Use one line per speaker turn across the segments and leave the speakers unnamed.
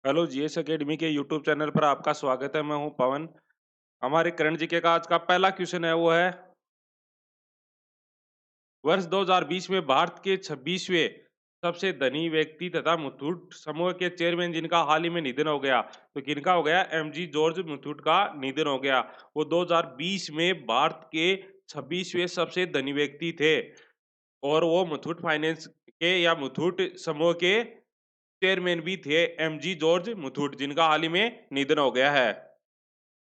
Hello GS academy के YouTube channel पर आपका स्वागत है। मैं हूं पवन। हमारे करंट जीके का आज का पहला क्वेश्चन है वो है वर्ष 2020 में भारत के 26वें सबसे धनी व्यक्ति तथा मुथूट समूह के चेयरमैन जिनका हाल ही में निधन हो गया, तो किनका हो गया? एमजी जॉर्ज मुथूट का निधन हो गया। वो 2020 में भारत के 26वें सबसे धनी व्यक्ति थे और वो मुथूट फाइनेंस के या मुथूट समूह के चेयरमैन भी थे, एमजी जॉर्ज मुथूट, जिनका हाल ही में निधन हो गया है।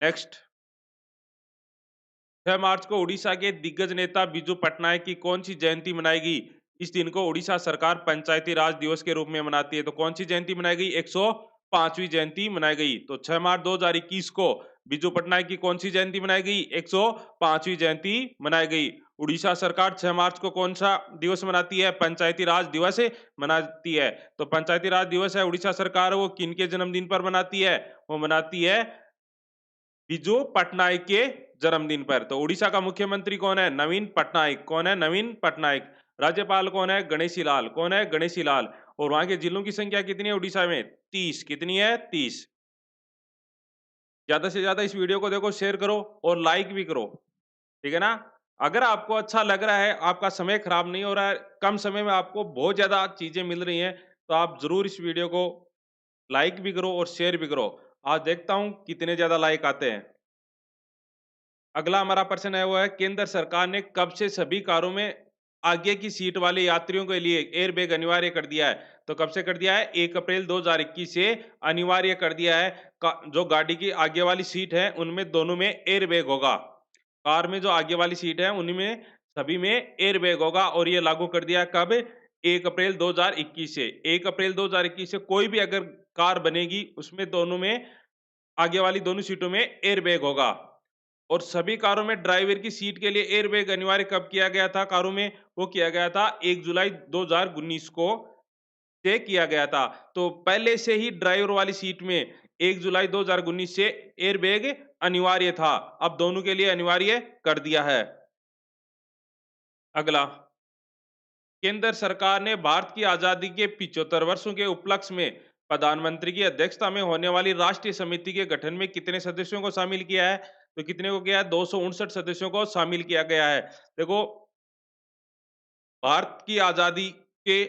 नेक्स्ट, 6 मार्च को उड़ीसा के दिग्गज नेता बिजू पटनायक की कौन सी जयंती मनाएगी? इस दिन को उड़ीसा सरकार पंचायती राज दिवस के रूप में मनाती है। तो कौन सी जयंती मनाई गई? 105वीं जयंती मनाई गई। तो 6 मार्च 2021 को बिजू पटनायक की कौन सी जयंती मनाई गई? 105वीं जयंती मनाई गई। उड़ीसा सरकार 6 मार्च को कौन सा दिवस मनाती है? पंचायती राज दिवस मनाती है। तो पंचायती राज दिवस है उड़ीसा सरकार, वो किन के जन्मदिन पर मनाती है? वो मनाती है बिजू पटनायक के जन्मदिन पर। तो उड़ीसा का मुख्यमंत्री कौन है? नवीन पटनायक। कौन है? नवीन पटनायक। राज्यपाल कौन है? गणेशी लाल। कौन है? गणेशी लाल। और वहां के जिलों की संख्या कितनी है उड़ीसा में? 30। कितनी है? 30। ज्यादा से ज्यादा इस वीडियो को देखो, शेयर करो और लाइक भी करो, ठीक है ना? अगर आपको अच्छा लग रहा है, आपका समय खराब नहीं हो रहा है, कम समय में आपको बहुत ज्यादा चीजें मिल रही हैं, तो आप जरूर इस वीडियो को लाइक भी करो और शेयर भी करो। आज देखता हूं कितने ज्यादा लाइक आते हैं। अगला हमारा प्रश्न है वो है, केंद्र सरकार ने कब से सभी कारों में आगे की सीट वाले यात्रियों के लिए एयर बैग अनिवार्य कर दिया है? तो कब से कर दिया है? 1 अप्रैल 2021 से अनिवार्य कर दिया है। जो गाड़ी की आगे वाली सीट है उनमें दोनों में एयर बैग होगा। कार में जो आगे वाली सीट है उनमें सभी में एयर बैग होगा और ये लागू कर दिया है कब? 1 अप्रैल 2021 से। 1 अप्रैल 2021 से कोई भी अगर कार बनेगी उसमें दोनों में आगे वाली दोनों सीटों में एयर बैग होगा। और सभी कारों में ड्राइवर की सीट के लिए एयरबैग अनिवार्य कब किया गया था कारों में? वो किया गया था 1 जुलाई 2019 को से किया गया था। तो पहले से ही ड्राइवर वाली सीट में 1 जुलाई 2019 से एयरबैग अनिवार्य था। अब दोनों के लिए अनिवार्य कर दिया है। अगला, केंद्र सरकार ने भारत की आजादी के 75 वर्षों के उपलक्ष्य में प्रधानमंत्री की अध्यक्षता में होने वाली राष्ट्रीय समिति के गठन में कितने सदस्यों को शामिल किया है? तो कितने को किया है? 259 सदस्यों को शामिल किया गया है। देखो, भारत की आजादी के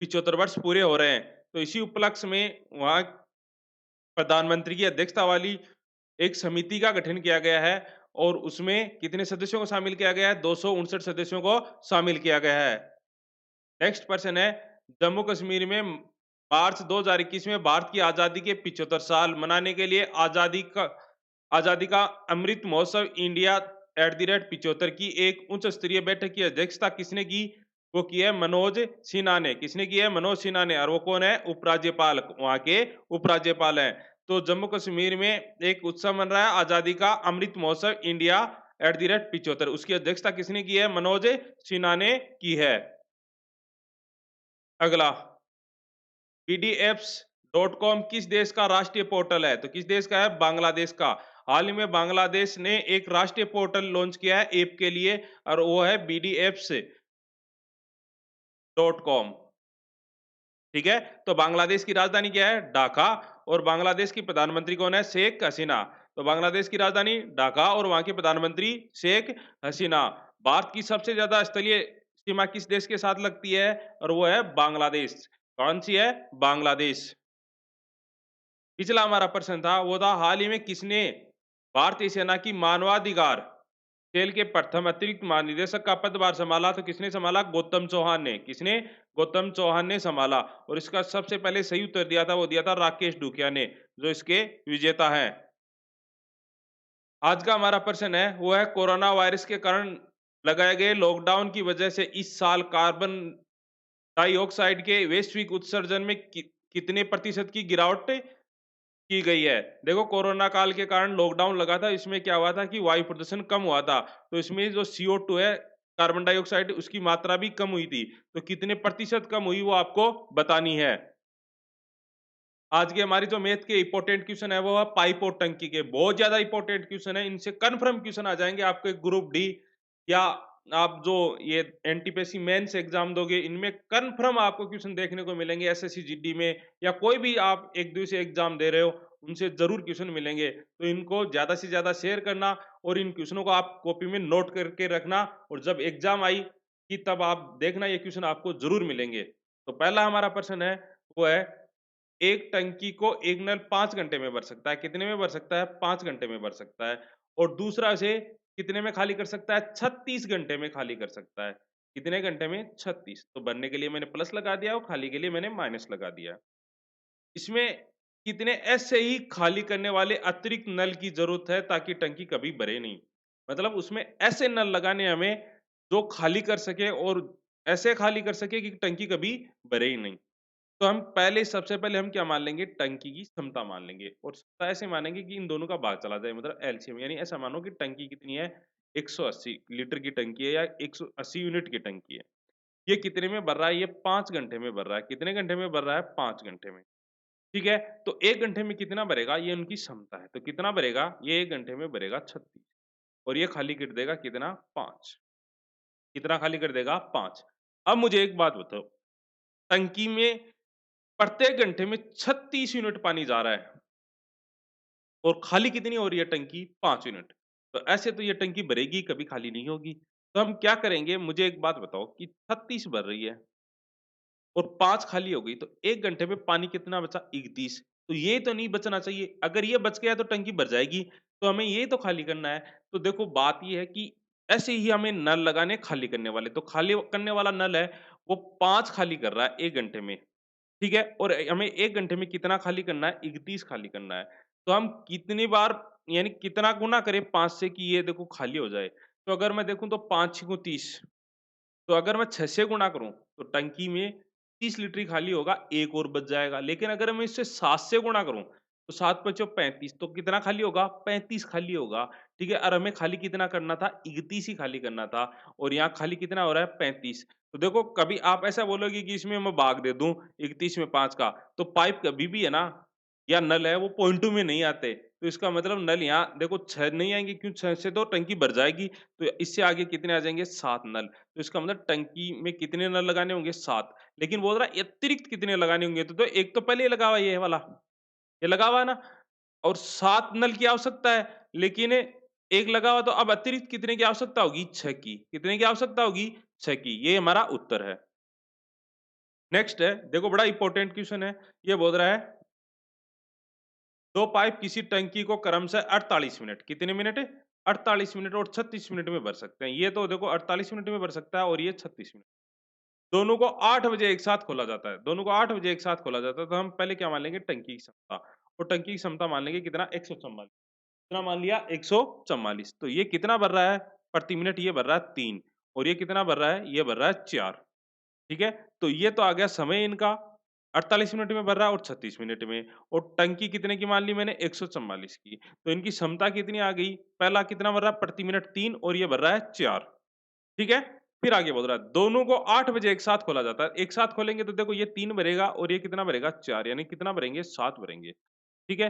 75 वर्ष पूरे हो रहे हैं, तो इसी उपलक्ष्य में वहां प्रधानमंत्री की अध्यक्षता वाली एक समिति का गठन किया गया है और उसमें कितने सदस्यों को शामिल किया गया है? 259 सदस्यों को शामिल किया गया है। नेक्स्ट प्रश्न है, जम्मू कश्मीर में मार्च 2021 में भारत की आजादी के 75 साल मनाने के लिए आजादी का अमृत महोत्सव इंडिया @75 की एक उच्च स्तरीय बैठक की अध्यक्षता किसने की? वो की है मनोज सिन्हा ने। किसने की है? मनोज सिन्हा ने। और वो कौन है? उपराज्यपाल, वहां के उपराज्यपाल हैं। तो जम्मू कश्मीर में एक उत्सव मन रहा है आजादी का अमृत महोत्सव इंडिया @75, उसकी अध्यक्षता किसने की है? मनोज सिन्हा ने की है। अगला, pdfs.com किस देश का राष्ट्रीय पोर्टल है? तो किस देश का है? बांग्लादेश का। हाल ही में बांग्लादेश ने एक राष्ट्रीय पोर्टल लॉन्च किया है ऐप के लिए और वो है bdfs.com। ठीक है, तो बांग्लादेश की राजधानी क्या है? ढाका। और बांग्लादेश की प्रधानमंत्री कौन है? शेख हसीना। तो बांग्लादेश की राजधानी ढाका और वहां के प्रधानमंत्री शेख हसीना। भारत की सबसे ज्यादा स्थलीय सीमा किस देश के साथ लगती है? और वो है बांग्लादेश। कौन सी है? बांग्लादेश। पिछला हमारा प्रश्न था वो था, हाल ही में किसने भारतीय सेना की मानवाधिकार सेल के प्रथम अतिरिक्त महानिदेशक का पदभार संभाला? तो किसने संभाला? गौतम चौहान ने। किसने? गौतम चौहान ने संभाला। और इसका सबसे पहले सही उत्तर दिया था वो दिया था राकेश डुकिया ने, जो इसके विजेता हैं। आज का हमारा प्रश्न है वो है, कोरोना वायरस के कारण लगाए गए लॉकडाउन की वजह से इस साल कार्बन डाइऑक्साइड के वैश्विक उत्सर्जन में कितने प्रतिशत की गिरावट की गई है? देखो, कोरोना काल के कारण लॉकडाउन लगा था, इसमें क्या हुआ था कि वायु प्रदूषण कम हुआ था, तो इसमें जो CO2 है, कार्बन डाइऑक्साइड, उसकी मात्रा भी कम हुई थी। तो कितने प्रतिशत कम हुई वो आपको बतानी है। आज की हमारी जो मैथ के इंपॉर्टेंट क्वेश्चन है वो है पाइप और टंकी के। बहुत ज्यादा इंपॉर्टेंट क्वेश्चन है, इनसे कन्फर्म क्वेश्चन आ जाएंगे आपको एक ग्रुप डी या आप जो ये एनटीपीसी मेंस एग्जाम दोगे, इनमें कन्फर्म आपको क्वेश्चन देखने को मिलेंगे। एसएससी जीडी में या कोई भी आप एक दूसरे एग्जाम दे रहे हो, उनसे जरूर क्वेश्चन मिलेंगे। तो इनको ज्यादा से ज्यादा शेयर करना और इन क्वेश्चनों को आप कॉपी में नोट करके रखना, और जब एग्जाम आई कि तब आप देखना ये क्वेश्चन आपको जरूर मिलेंगे। तो पहला हमारा प्रश्न है, वो है, एक टंकी को एक नल 5 घंटे में भर सकता है। कितने में भर सकता है? 5 घंटे में भर सकता है। और दूसरा से कितने में खाली कर सकता है? 36 घंटे में खाली कर सकता है। कितने घंटे में? 36। तो भरने के लिए मैंने प्लस लगा दिया और खाली के लिए मैंने माइनस लगा दिया। इसमें कितने ऐसे ही खाली करने वाले अतिरिक्त नल की जरूरत है ताकि टंकी कभी भरे नहीं। मतलब उसमें ऐसे नल लगाने हमें जो खाली कर सके, और ऐसे खाली कर सके कि टंकी कभी भरे ही नहीं। तो हम पहले सबसे पहले हम क्या मान लेंगे? टंकी की क्षमता मान लेंगे, और क्षमता ऐसे मानेंगे कि इन दोनों का भाग चला जाए, मतलब एलसीएम। यानी ऐसा मानो कि टंकी कितनी है? 180 लीटर की टंकी है या 180 यूनिट की टंकी है। ये कितने में भर रहा है? ये 5 घंटे में भर रहा है। कितने घंटे में भर रहा है? 5 घंटे में। ठीक है? तो 1 घंटे में कितना भरेगा? ये उनकी क्षमता है। तो कितना भरेगा? ये 1 घंटे में भरेगा 36, और ये खाली कर देगा कितना? 5। कितना खाली कर देगा? 5। अब मुझे एक बात बताओ, टंकी में प्रत्येक घंटे में 36 यूनिट पानी जा रहा है, और खाली कितनी हो रही है टंकी? 5 यूनिट। तो ऐसे तो ये टंकी भरेगी, कभी खाली नहीं होगी। तो हम क्या करेंगे? मुझे एक बात बताओ कि 36 भर रही है और 5 खाली हो गई, तो 1 घंटे में पानी कितना बचा? 31। तो ये तो नहीं बचना चाहिए। अगर ये बच गया तो टंकी भर जाएगी, तो हमें ये तो खाली करना है। तो देखो बात ये है कि ऐसे ही हमें नल लगाने खाली करने वाले। तो खाली करने वाला नल है, वो 5 खाली कर रहा है 1 घंटे में। ठीक है? और हमें 1 घंटे में कितना खाली करना है? 31 खाली करना है। तो हम कितनी बार, यानी कितना गुना करें 5 से कि ये देखो खाली हो जाए? तो अगर मैं देखूँ तो 5 छीकु 30, तो अगर मैं 6 से गुणा करूँ, तो टंकी में 30 लीटर ही खाली होगा, 1 और बच जाएगा। लेकिन अगर मैं इससे 7 से गुणा करूँ, तो 7 पचों 35, तो कितना खाली होगा? 35 खाली होगा। ठीक है? और हमें खाली कितना करना था? 31 ही खाली करना था, और यहाँ खाली कितना हो रहा है? 35। तो देखो कभी आप ऐसा बोलोगे कि इसमें मैं भाग दे दूँ 31 में 5 का, तो पाइप कभी भी है ना, या नल है, वो पॉइंटू में नहीं आते। तो इसका मतलब नल यहाँ देखो 6 नहीं आएँगे, क्यों? 6 से तो टंकी भर जाएगी, तो इससे आगे कितने आ जाएँगे? 7 नल। तो इसका मतलब टंकी में कितने नल लगाने होंगे? 7। लेकिन बोल रहा है अतिरिक्त कितने लगाने होंगे? तो एक तो पहले ही लगा हुआ है ये वाला, ये लगा हुआ है ना? और 7 नल की आवश्यकता है, लेकिन 1 लगा हुआ, तो अब अतिरिक्त कितने की आवश्यकता होगी? 6 की। कितने की आवश्यकता होगी? 6 की। ये हमारा उत्तर है। नेक्स्ट है, देखो बड़ा इंपॉर्टेंट क्वेश्चन है। ये बोल रहा है, 2 पाइप किसी टंकी को क्रमशः 48 मिनट, कितने मिनट? 48 मिनट और 36 मिनट में भर सकते हैं। ये तो देखो 48 मिनट में भर सकता है, और ये 36 मिनट। दोनों को 8 बजे एक साथ खोला जाता है। दोनों को 8 बजे एक साथ खोला जाता है, तो हम पहले क्या मान लेंगे? टंकी की क्षमता। और टंकी की क्षमता मान लेंगे कितना? 144। कितना मान लिया? 144। तो ये कितना भर रहा है प्रति मिनट? ये भर रहा है 3। और ये कितना भर रहा है? ये भर रहा है 4। ठीक है? तो ये तो आ गया समय इनका, 48 मिनट में भर रहा है और 36 मिनट में। और टंकी कितने की मान ली मैंने? 144 की। तो इनकी क्षमता कितनी आ गई? पहला कितना भर रहा है प्रति मिनट? 3, और ये भर रहा है 4। ठीक है? फिर आगे बोल रहा है, दोनों को 8 बजे एक साथ खोला जाता है। एक साथ खोलेंगे तो देखो ये 3 भरेगा, और ये कितना भरेगा? 4, यानी कितना भरेंगे? 7 भरेंगे। ठीक है?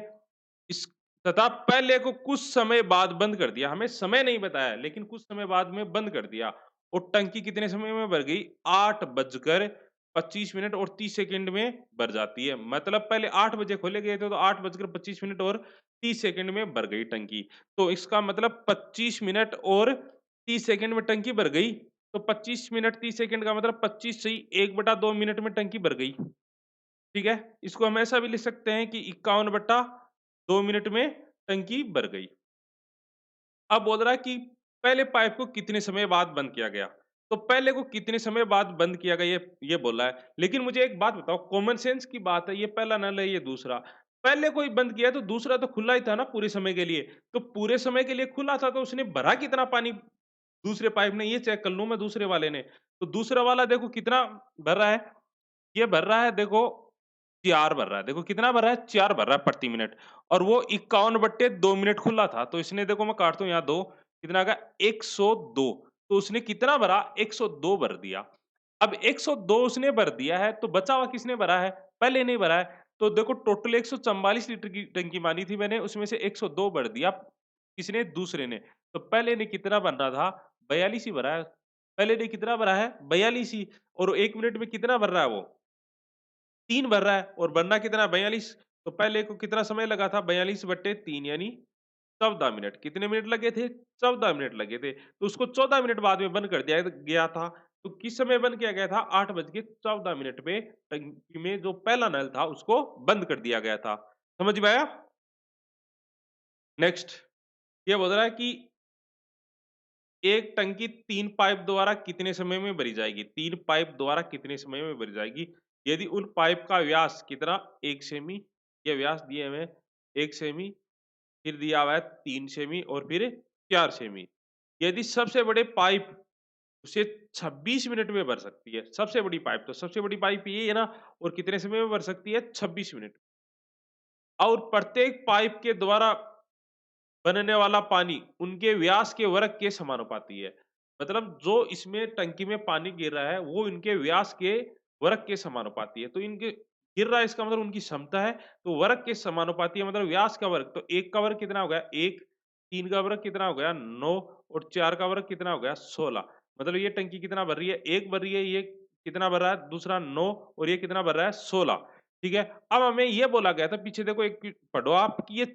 इस तथा पहले को कुछ समय बाद बंद कर दिया। हमें समय नहीं बताया, लेकिन कुछ समय बाद में बंद कर दिया। और टंकी कितने समय में भर गई? 8 बजकर 25 मिनट और 30 सेकंड में भर जाती है। मतलब पहले 8 बजे खोले गए थे, तो 8 बजकर 25 मिनट और 30 सेकंड में भर गई टंकी। तो इसका मतलब 25 मिनट और 30 सेकंड में टंकी भर गई। तो 25 मिनट 30 सेकंड का मतलब 25 से ही 1/2 मिनट में टंकी भर गई। ठीक है? इसको हम ऐसा भी लिख सकते हैं कि 51/2 मिनट में टंकी भर गई। अब बोल रहा है कि पहले पाइप को कितने समय बाद बंद किया गया? तो पहले को कितने समय बाद बंद किया गया, ये बोला है। लेकिन मुझे एक बात बताओ, कॉमन सेंस की बात है, ये पहला नल है, ये दूसरा। पहले कोई बंद किया तो दूसरा तो खुला ही था ना पूरे समय के लिए। तो पूरे समय के लिए खुला था, तो उसने भरा कितना पानी दूसरे पाइप ने? ये चेक कर लूँ मैं दूसरे वाले ने। तो दूसरा वाला देखो कितना भर रहा है? ये भर रहा है देखो 4 भर रहा है। देखो कितना भर रहा है? 4 भर रहा है प्रति मिनट, और वो 51/2 मिनट खुला था। तो इसने देखो मैं काटता हूँ यहाँ 2, कितना आ गया? 102। तो उसने कितना भरा? 102 भर दिया। अब 102 उसने भर दिया है, तो बचा हुआ किसने भरा है? पहले नहीं भरा है। तो देखो टोटल 144 लीटर की टंकी मानी थी मैंने, उसमें से 102 भर दिया किसने? दूसरे ने। तो पहले ने कितना भरना था? 42 ही भरा है। पहले ने कितना भरा है 42 ही, और 1 मिनट में कितना भर रहा है वो 3 भर रहा है, और बनना कितना है 42। तो पहले को कितना समय लगा था 42/3 यानी 14 मिनट। कितने मिनट लगे थे? 14 मिनट लगे थे। तो उसको 14 मिनट बाद में बंद कर दिया गया था। तो किस समय बंद किया गया था? 8 बज के 14 मिनट पे टंकी में जो पहला नल था उसको बंद कर दिया गया था। समझ में आया? नेक्स्ट, ये बोल रहा है कि एक टंकी 3 पाइप द्वारा कितने समय में भरी जाएगी? 3 पाइप द्वारा कितने समय में भरी जाएगी? यदि उन पाइप का व्यास कितना 1 सेमी, ये व्यास दिए हुए हैं 1 सेमी, फिर दिया हुआ है 3 सेमी और फिर 4 सेमी। यदि सबसे बड़े पाइप उसे 26 मिनट में भर सकती है, सबसे बड़ी पाइप, तो सबसे बड़ी पाइप ये है ना, और कितने समय में भर सकती है? 26 मिनट। और प्रत्येक पाइप के द्वारा बनने वाला पानी उनके व्यास के वर्ग के समानुपाती है। मतलब जो इसमें टंकी में पानी गिर रहा है वो इनके व्यास के वर्ग के समानुपाती है। तो इनके गिर रहा है इसका मतलब उनकी क्षमता है, तो वर्ग के समानुपाती है मतलब व्यास का वर्ग। तो 1 का वर्ग कितना हो गया 1, 3 का वर्ग कितना हो गया 9, और 4 का वर्ग कितना हो गया 16। मतलब ये टंकी कितना भर रही है 1 भर रही है, ये कितना भर रहा है दूसरा 9, और ये कितना भर रहा है 16। ठीक है? अब हमें ये बोला गया था पीछे देखो एक पढ़ो आप कि ये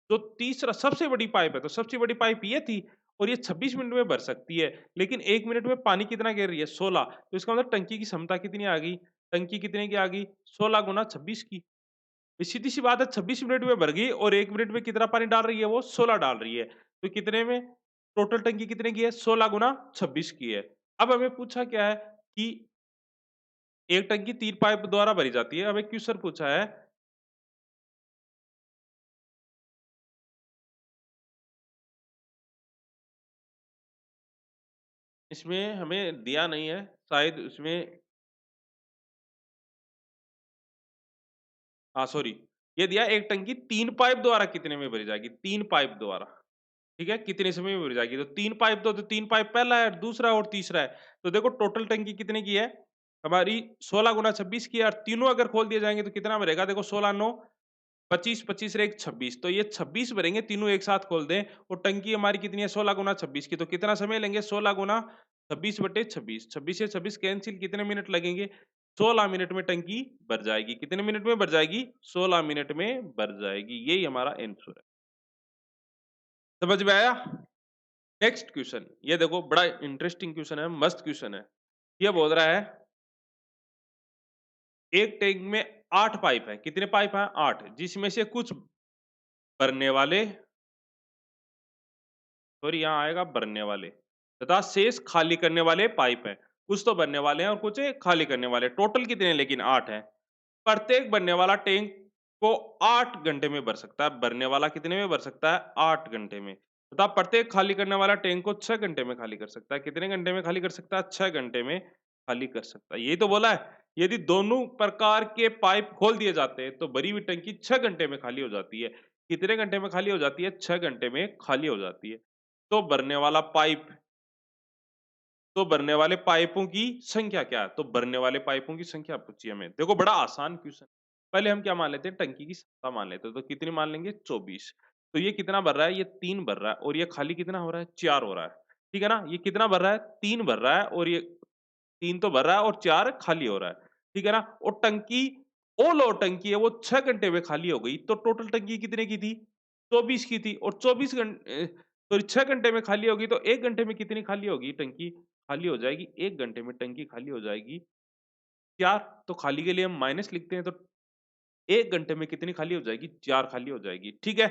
जो तीसरा सबसे बड़ी पाइप है, तो सबसे बड़ी पाइप ये थी, और ये 26 मिनट में भर सकती है, लेकिन 1 मिनट में पानी कितना गिर रही है 16। तो इसका मतलब टंकी की क्षमता कितनी आ गई? टंकी कितने की आ गई? 16 गुना 26 की। ये सीधी-सी बात है 26 मिनट में भर गई, और 1 मिनट में कितना पानी डाल रही है वो 16 डाल रही है। तो कितने में टोटल टंकी कितने की है? 16 गुना 26 की है। अब हमें पूछा क्या है कि एक टंकी 3 पाइप द्वारा भरी जाती है। हमें क्वेश्चन पूछा है, इसमें हमें दिया नहीं है, शायद उसमें हाँ, सॉरी, ये दिया एक टंकी 3 पाइप द्वारा कितने में भरी जाएगी? 3 पाइप द्वारा, ठीक है? कितने समय में भरी जाएगी? तो 3 पाइप, तो 3 पाइप पहला है, दूसरा और तीसरा है। तो देखो टोटल टंकी कितने की है? हमारी 16 गुना 26 की है, और तीनों अगर खोल दिए जाएँगे तो कितना भरेगा? देखो 16 9 25, 25 और 1 26, तो ये 26 भरेंगे, तीनों एक साथ खोल दें, और टंकी हमारी कितनी है 16 गुना 26 की, तो कितना समय लेंगे 16 गुना 26/26, 26 से 26 कैंसिल, कितने मिनट लगेंगे? 16 मिनट में टंकी भर जाएगी। कितने मिनट में भर जाएगी? 16 मिनट में भर जाएगी। यही हमारा आंसर है। समझ में आया? नेक्स्ट क्वेश्चन, ये देखो बड़ा इंटरेस्टिंग क्वेश्चन है, मस्त क्वेश्चन है। ये बोल रहा है एक टैंक में 8 पाइप है। कितने पाइप हैं? 8, जिसमें से कुछ भरने वाले, सॉरी यहाँ आएगा भरने वाले, तथा शेष खाली करने वाले पाइप हैं। कुछ तो भरने वाले हैं और कुछ खाली करने वाले। टोटल कितने हैं? लेकिन 8 हैं। प्रत्येक भरने वाला टैंक को 8 घंटे में भर सकता है। भरने वाला कितने में भर सकता है? 8 घंटे में। तथा प्रत्येक खाली करने वाला टैंक को 6 घंटे में खाली कर सकता है। कितने घंटे में खाली कर सकता है? 6 घंटे में खाली कर सकता है। यही तो बोला है। यदि दोनों प्रकार के पाइप खोल दिए जाते हैं तो भरी हुई टंकी 6 घंटे में खाली हो जाती है। कितने घंटे में खाली हो जाती है? 6 घंटे में खाली हो जाती है। तो भरने वाला पाइप, तो भरने वाले पाइपों की संख्या क्या है? तो भरने वाले पाइपों की संख्या पूछी हमें। देखो बड़ा आसान क्वेश्चन। पहले हम क्या मान लेते हैं? टंकी की क्षमता मान लेते हैं। तो कितनी मान लेंगे? 24। तो ये कितना भर रहा है? ये 3 भर रहा है, और ये खाली कितना हो रहा है? 4 हो रहा है। ठीक है ना? ये कितना भर रहा है? 3 भर रहा है, और ये 3 तो भर रहा है और 4 खाली हो रहा है। ठीक है ना? और टंकी ओल और टंकी है वो 6 घंटे में खाली हो गई। तो टोटल टंकी कितने की थी? 24 की थी, और 24 सॉरी 6 घंटे में खाली होगी, तो 1 घंटे में कितनी खाली होगी टंकी? खाली हो जाएगी 1 घंटे में टंकी खाली हो जाएगी 4। तो खाली के लिए हम माइनस लिखते हैं, तो 1 घंटे में कितनी खाली हो जाएगी? 4 खाली हो जाएगी। ठीक है?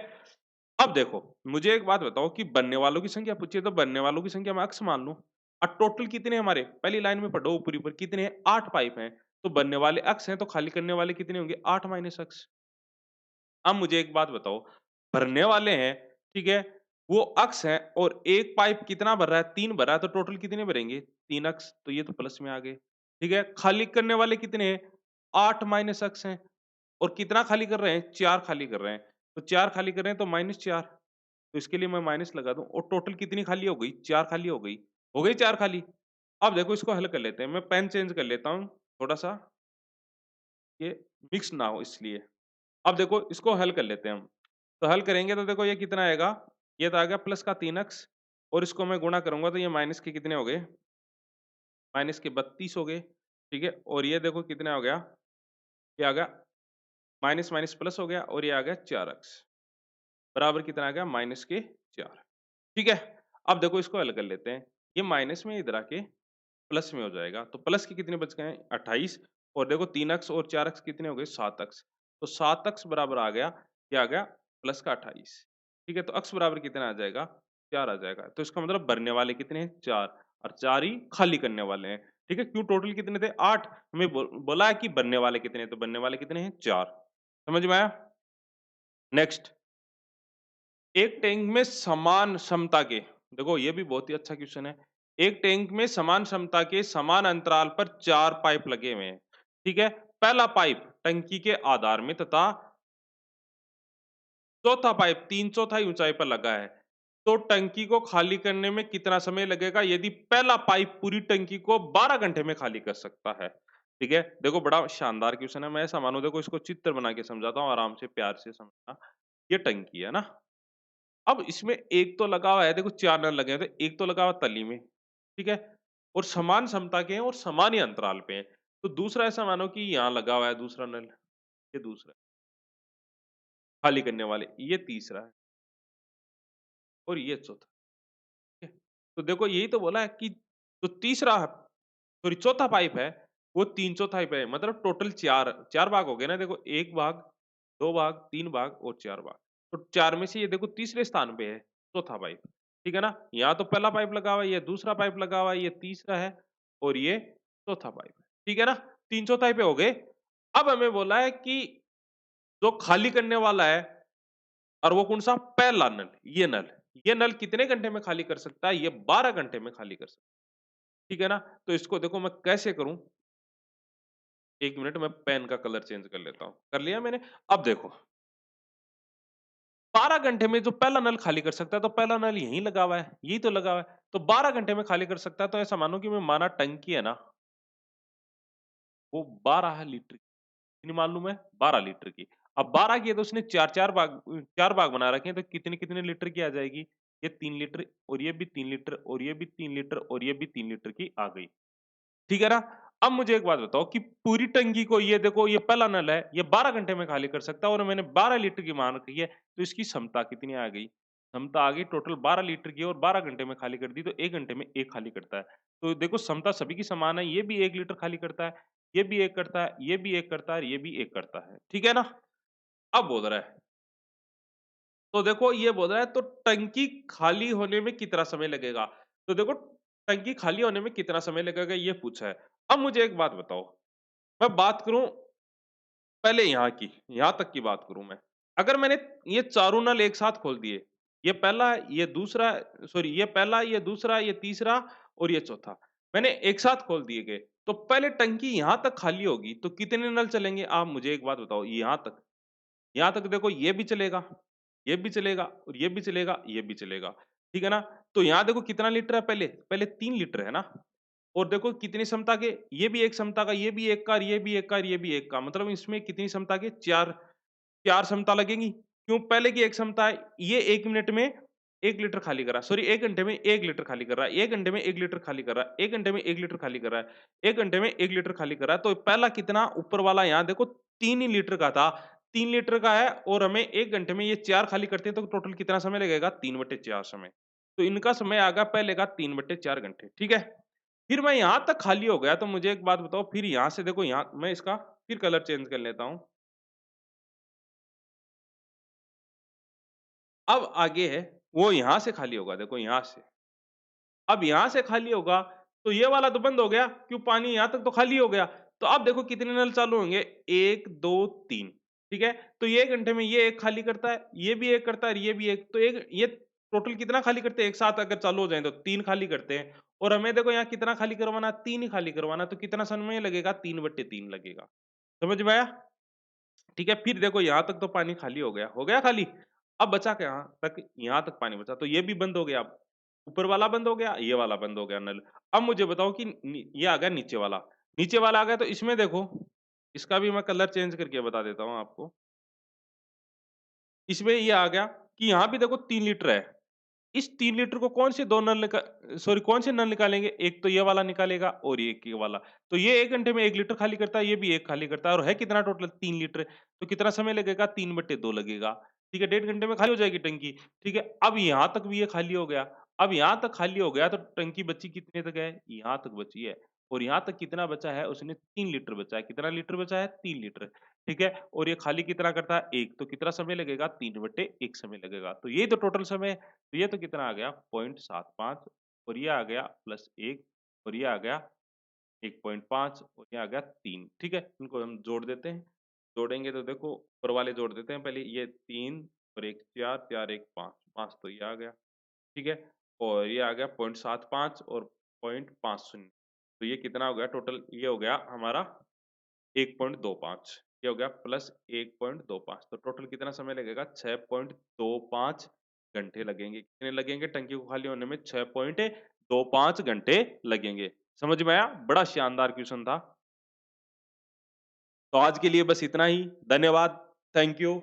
अब देखो, मुझे एक बात बताओ कि बनने वालों की संख्या पूछी है, तो बनने वालों की संख्या मैं अक्स मान लूँ। अब टोटल कितने हैं हमारे? पहली लाइन में पढ़ो ऊपर-ऊपर कितने हैं? 8 पाइप हैं। तो बनने वाले अक्स हैं, तो खाली करने वाले कितने होंगे? 8 माइनस अक्स। अब मुझे एक बात बताओ, भरने वाले हैं, ठीक है? वो अक्स हैं, और एक पाइप कितना भर रहा है? 3 भर रहा है, तो टोटल कितने भरेंगे? 3 अक्स, तो ये तो प्लस में आ गए। ठीक है? खाली करने वाले कितने हैं? 8 माइनस अक्स हैं, और कितना खाली कर रहे हैं? 4 खाली कर रहे हैं। तो 4 खाली कर रहे हैं, तो -4, तो इसके लिए मैं माइनस लगा दूँ, और टोटल कितनी खाली हो गई? 4 खाली हो गई। हो गई 4 खाली? अब देखो इसको हल कर लेते हैं। मैं पेन चेंज कर लेता हूँ थोड़ा-सा, ये मिक्स ना हो इसलिए। अब देखो इसको हल कर लेते हैं हम। तो हल करेंगे तो देखो ये कितना आएगा? ये तो आ गया प्लस का 3 एक्स, और इसको मैं गुणा करूँगा तो ये माइनस के कितने हो गए? माइनस के 32 हो गए, ठीक है? और ये देखो कितना हो गया? ये आ गया माइनस माइनस प्लस हो गया और ये आ गया 4x बराबर कितना आ गया? माइनस के 4। ठीक है? अब देखो इसको हल कर लेते हैं। ये माइनस में इधर आके प्लस में हो जाएगा। तो प्लस के कितने बच गए हैं? 28 और देखो 3x और 4x कितने हो गए? 7x। तो 7x बराबर आ गया, क्या आ गया? प्लस का 28। ठीक है? तो x बराबर कितना आ जाएगा? 4 आ जाएगा। तो इसका मतलब भरने वाले कितने हैं? 4 और 4 ही खाली करने वाले हैं। ठीक है? क्यों टोटल कितने थे? 8 हमें बोला है कि भरने वाले कितने हैं, तो भरने वाले कितने हैं? 4। समझ में आया? नेक्स्ट, एक टैंक में समान क्षमता के, देखो ये भी बहुत ही अच्छा क्वेश्चन है। एक टैंक में समान क्षमता के समान अंतराल पर 4 पाइप लगे हुए हैं। ठीक है? पहला पाइप टंकी के आधार में तथा चौथा पाइप 3/4 ऊंचाई पर लगा है। तो टंकी को खाली करने में कितना समय लगेगा यदि पहला पाइप पूरी टंकी को 12 घंटे में खाली कर सकता है? ठीक है? देखो बड़ा शानदार क्वेश्चन है। मैं ऐसा मानो, देखो इसको चित्र बना के समझाता हूँ, आराम से प्यार से समझना। ये टंकी है ना? अब इसमें एक तो लगा हुआ है, देखो 4 नल लगे हैं, तो एक तो लगा हुआ तली में, ठीक है? और समान क्षमता के हैं और समान ही अंतराल पे हैं। तो दूसरा ऐसा मानो कि यहाँ लगा हुआ है दूसरा नल, ये दूसरा है, खाली करने वाले, ये तीसरा है और ये चौथा, ठीक है? तो देखो यही तो बोला है कि जो तीसरा सॉरी चौथा पाइप है, वो 3/4 पे है, मतलब टोटल 4 भाग हो गए ना, देखो 1 भाग, 2 भाग, 3 भाग और 4 भाग। तो 4 में से ये देखो तीसरे स्थान पे है, चौथा पाइप, ठीक है ना? यहाँ तो पहला पाइप लगा हुआ है, ये दूसरा पाइप लगा हुआ है, ये तीसरा है और ये चौथा पाइप है, ठीक है ना? 3/4 पे हो गए। अब हमें बोला है कि जो खाली करने वाला है और वो कौन-सा? पहला नल, ये नल। ये नल कितने घंटे में खाली कर सकता है? ये 12 घंटे में खाली कर सकता है, ठीक है ना? तो इसको देखो मैं कैसे करूँ? 1 मिनट मैं पेन का कलर चेंज कर लेता हूँ। कर लिया मैंने? अब देखो 12 घंटे में जो पहला नल खाली कर सकता है, तो पहला नल यहीं लगा हुआ है, यही तो लगा हुआ है। तो 12 घंटे में खाली कर सकता है, तो ऐसा मानो कि मैं माना टंकी है ना, वो 12 लीटर की, कितनी मालूम है? 12 लीटर की। अब 12 की है तो उसने 4-4 भाग 4 भाग बना रखे हैं, तो कितने-कितने लीटर की आ जाएगी? ये 3 लीटर और ये भी 3 लीटर और ये भी 3 लीटर और ये भी 3 लीटर की आ गई। ठीक है ना? अब मुझे एक बात बताओ कि पूरी टंकी को, ये देखो ये पहला नल है, ये 12 घंटे में खाली कर सकता है और मैंने 12 लीटर की मान रखी है, तो इसकी क्षमता कितनी आ गई? क्षमता आ गई टोटल 12 लीटर की और 12 घंटे में खाली कर दी, तो 1 घंटे में 1 खाली करता है। तो देखो क्षमता सभी की समान है, ये भी 1 लीटर खाली करता है, ये भी 1 करता है, ये भी 1 करता है और ये भी 1 करता है। ठीक है ना? अब बोल रहा है, तो देखो ये बोल रहा है तो टंकी खाली होने में कितना समय लगेगा? तो देखो टंकी खाली होने में कितना समय लगेगा ये पूछा है। अब मुझे एक बात बताओ, मैं बात करूँ पहले यहाँ की, यहाँ तक की बात करूँ मैं। अगर मैंने ये चारों नल एक साथ खोल दिए, ये पहला, ये दूसरा, सॉरी ये पहला, ये दूसरा, ये तीसरा और ये चौथा, मैंने एक साथ खोल दिए गए, तो पहले टंकी यहाँ तक खाली होगी, तो कितने नल चलेंगे? आप मुझे एक बात बताओ, यहाँ तक देखो ये भी चलेगा, ये भी चलेगा और ये भी चलेगा, ये भी चलेगा। ठीक है ना? तो यहाँ देखो कितना लीटर है पहले? पहले 3 लीटर है ना? और देखो कितनी क्षमता के, ये भी एक क्षमता का, ये भी एक का, और ये भी एक का, और ये भी एक का, मतलब इसमें कितनी क्षमता के? 4 क्षमता लगेंगी। क्यों? पहले की एक क्षमता है, ये 1 मिनट में 1 लीटर खाली कर रहा है, सॉरी 1 घंटे में 1 लीटर खाली कर रहा है, 1 घंटे में 1 लीटर खाली कर रहा है, 1 घंटे में 1 लीटर खाली कर रहा है, 1 घंटे में 1 लीटर खाली कर रहा है। तो पहला कितना, ऊपर वाला यहाँ देखो 3 ही लीटर का था, 3 लीटर का है और हमें 1 घंटे में ये 4 खाली करते हैं, तो टोटल कितना समय लगेगा? 3/4 समय। तो इनका समय आ गया पहले का 3/4 घंटे, ठीक है? फिर मैं यहाँ तक खाली हो गया, तो मुझे एक बात बताओ, फिर यहाँ से देखो, यहाँ मैं इसका फिर कलर चेंज कर लेता हूँ। अब आगे है, वो यहाँ से खाली होगा, देखो यहाँ से। अब यहाँ से खाली होगा, तो ये वाला तो बंद हो गया, क्यों? पानी यहाँ तक तो खाली हो गया। तो अब देखो कितने नल चालू होंगे? 1, 2, 3, ठीक है? तो ये 1 घंटे में ये 1 खाली करता है, ये भी 1 करता है और ये भी 1, तो एक ये टोटल कितना खाली करते हैं? एक साथ अगर चालू हो जाएँ तो 3 खाली करते हैं और हमें देखो यहाँ कितना खाली करवाना? 3 ही खाली करवाना, तो कितना समय लगेगा? 3/3 लगेगा। समझ में आया? ठीक है, फिर देखो यहाँ तक तो पानी खाली हो गया खाली? अब बचा कहाँ तक? यहाँ तक पानी बचा, तो ये भी बंद हो गया अब। ऊपर वाला बंद हो गया, ये वाला बंद हो गया नल। अब मुझे बताओ कि ये आ गया नीचे वाला। नीचे वाला आ गया, तो इसमें देखो, इसका भी मैं कलर चेंज करके बता देता हूँ आपको। इसमें ये आ गया कि यहाँ भी देखो 3 लीटर है, इस 3 लीटर को कौन से 2 नल कौन से नल निकालेंगे? एक तो ये वाला निकालेगा और ये वाला। तो ये 1 घंटे में 1 लीटर खाली करता है, ये भी 1 खाली करता है और है कितना टोटल 3 लीटर। तो कितना समय लगेगा? 3/2 लगेगा। ठीक है, 1.5 घंटे में खाली हो जाएगी टंकी। ठीक है, अब यहाँ तक भी ये खाली हो गया। अब यहाँ तक खाली हो गया तो टंकी बची कितने तक है? यहाँ तक बची है और यहाँ तक कितना बचा है? उसने 3 लीटर बचा है। कितना लीटर बचा है? 3 लीटर। ठीक है, और ये खाली कितना करता है? 1 तो कितना समय लगेगा? 3/1 समय लगेगा। तो यही तो टोटल समय है। तो ये तो कितना आ गया 0.75 और ये आ गया +1 और ये आ गया 1.5 और ये आ गया 3 ठीक है? इनको हम जोड़ देते हैं। जोड़ेंगे तो देखो ऊपर वाले जोड़ देते हैं पहले ये 3 और 1 4, 4 1 5, 5 तो ये आ गया, ठीक है? और ये आ गया 0.75 और 0.50 तो ये कितना हो गया टोटल ये हो गया हमारा 1.25 ये हो गया प्लस 1.25 तो टोटल कितना समय लगेगा 6.25 घंटे लगेंगे। कितने लगेंगे टंकी को खाली होने में 6.25 घंटे लगेंगे। समझ में आया? बड़ा शानदार क्वेश्चन था। तो आज के लिए बस इतना ही। धन्यवाद। Thank you.